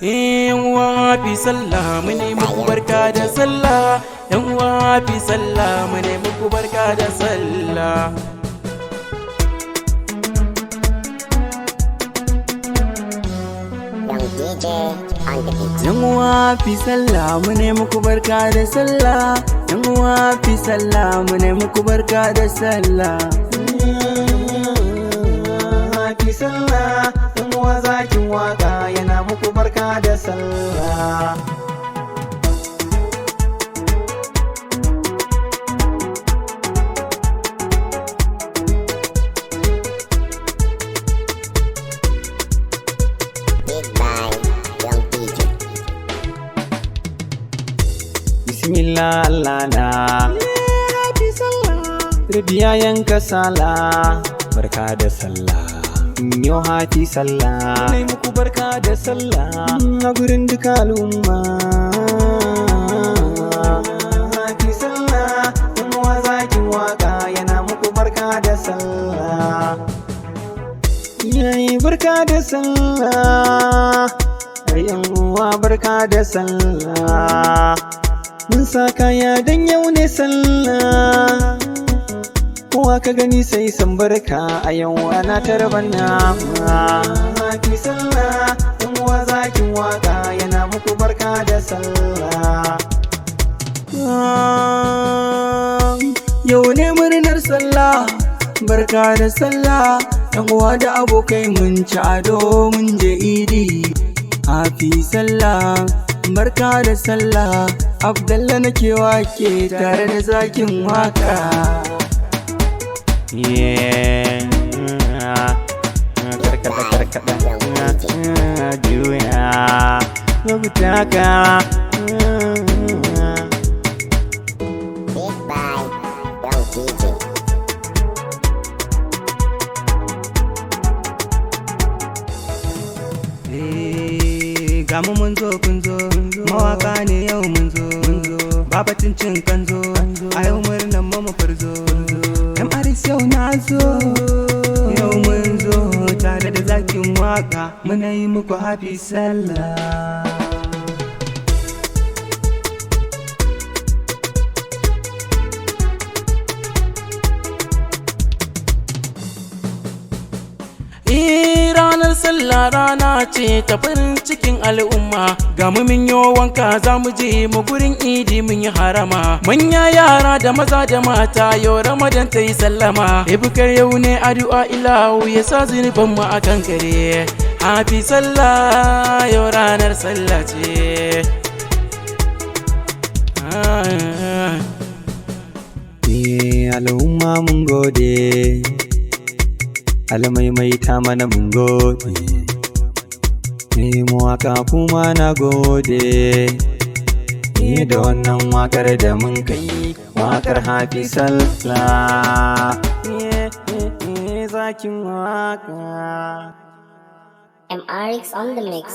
Yan uwa fi sallah mu ne muku barka da sallah. Yan uwa fi sallah mu ne muku barka da sallah. Yan uwa fi sallah mu ne muku barka da sallah. Yan uwa fi sallah mu ne muku barka da sallah. Fi sallah yan uwa zakin waka yana muku barka da sallah. Bismillah Allah na happy sallah Rabiya yanka sala barka da sallah yo happy sallah nai muku barka da sallah a gurin duka al'umma happy sallah yan uwa zakin waka yana muku barka da sallah yayi barka da sallah yan uwa barka da sallah mun sa kaya dan yau ne sallah kowa ka gani sai san barka a yau ana tarban nama happy sallah yan uwa zakin waka yana muku barka da sallah yau ne murnar sallah barka da sallah yan uwa da abokai mun ci ado mun je idi happy sallah barka da sallah Abdalla nake wake tare da zakin waka. Karkada juya lokutaka. Gamu mun zo kun zo mawaka ne yau mun zo babatin cin kanzo a yau murnan mama farzo yan aris yau na zo yau mun zo tare da zakin waka muna yi muku happy sallah. Ranar sallah rana ce ta farin cikin al'umma ga mu min yo wanka za mu je mu gurin idi mun yi harama manya yara da maza da mata yau ramadan ta yi sallama ibukar yau ne addu'a ilahu ya sa zunuban mu a kankare happy sallah yau ranar sallah ce. Al'umma mun gode almaimaita mana mun gode mu waka kuma na gode da wannan wakar da mun kai wakar happy sallah zakin waka MRX on the mix.